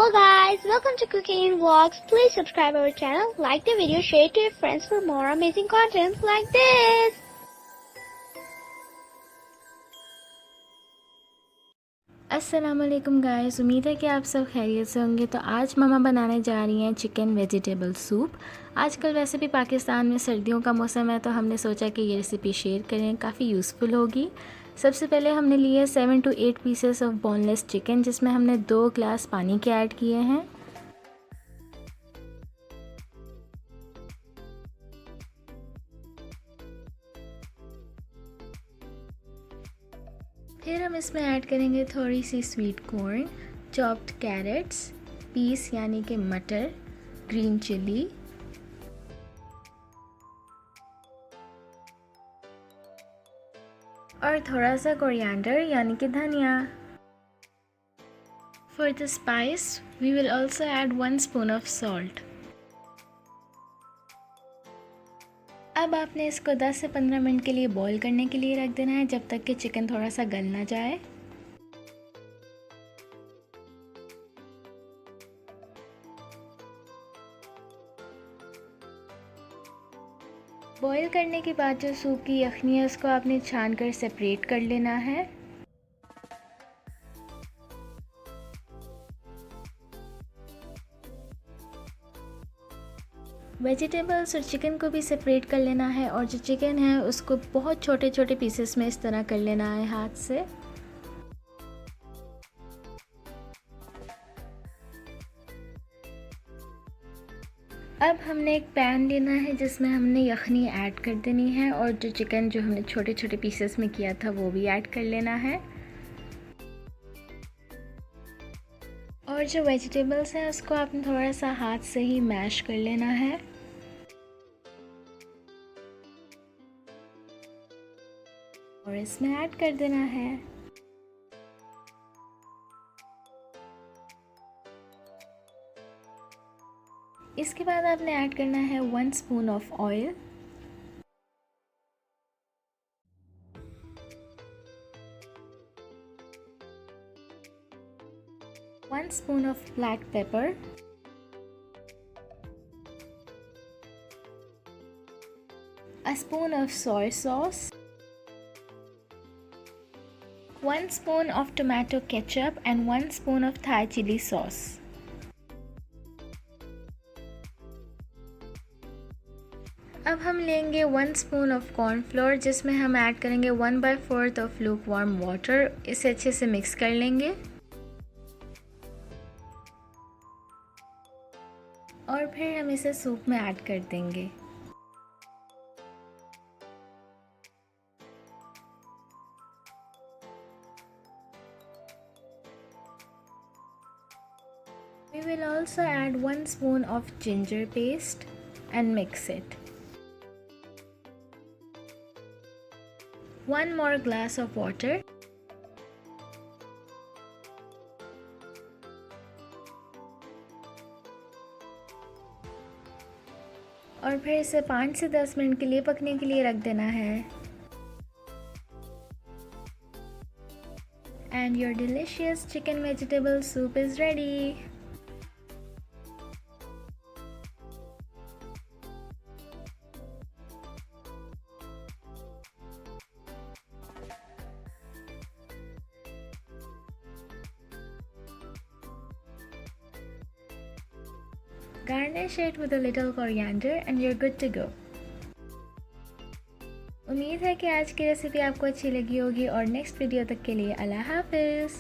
Hello guys, welcome to Cooking and Vlogs. Please subscribe our channel, like the video, share it to your friends for more amazing content like this. अस्सलामुअलैकुम guys, उम्मीद है कि आप सब खैरियत से होंगे। तो आज मम्मा बनाने जा रही हैं चिकन वेजिटेबल सूप। आजकल वैसे भी पाकिस्तान में सर्दियों का मौसम है, तो हमने सोचा कि ये रेसिपी शेयर करें, काफ़ी यूज़फुल होगी। सबसे पहले हमने लिए 7 to 8 pieces of boneless chicken, जिसमें हमने 2 ग्लास पानी के ऐड किए हैं। फिर हम इसमें ऐड करेंगे थोड़ी सी sweet corn, chopped carrots, piece यानी कि मटर, ग्रीन चिली, और थोड़ा सा कोरिएंडर यानी कि धनिया। For the spice we will also add 1 spoon of salt. अब आपने इसको 10 से 15 मिनट के लिए बॉईल करने के लिए रख देना है, जब तक कि चिकन थोड़ा सा गल ना जाए। बॉईल करने के बाद जो सूप की यखनी है उसको आपने छान कर सेपरेट कर लेना है। वेजिटेबल्स और चिकन को भी सेपरेट कर लेना है, और जो चिकन है उसको बहुत छोटे छोटे पीसेस में इस तरह कर लेना है हाथ से। अब हमने एक पैन लेना है जिसमें हमने यखनी ऐड कर देनी है, और जो चिकन जो हमने छोटे छोटे पीसेस में किया था वो भी ऐड कर लेना है। और जो वेजिटेबल्स हैं उसको आपने थोड़ा सा हाथ से ही मैश कर लेना है। और इसमें ऐड कर देना है। इसके बाद आपने ऐड करना है 1 spoon of oil, one spoon of black pepper, a spoon of soy sauce, 1 spoon of tomato ketchup and 1 spoon of Thai chili sauce. अब हम लेंगे 1 स्पून ऑफ कॉर्नफ्लोर, जिसमें हम ऐड करेंगे 1/4 ऑफ लूक वार्म वाटर। इसे अच्छे से mix कर लेंगे और फिर हम इसे सूप में ऐड कर देंगे। We will also add 1 spoon of ginger paste and mix it. 1 more glass of water. और फिर इसे 5 से 10 मिनट के लिए पकने के लिए रख देना है। And your delicious chicken vegetable soup is ready. Garnish it with a little coriander and you're good to go. उम्मीद है कि आज की रेसिपी आपको अच्छी लगी होगी, और नेक्स्ट वीडियो तक के लिए अल्लाह हाफिज़।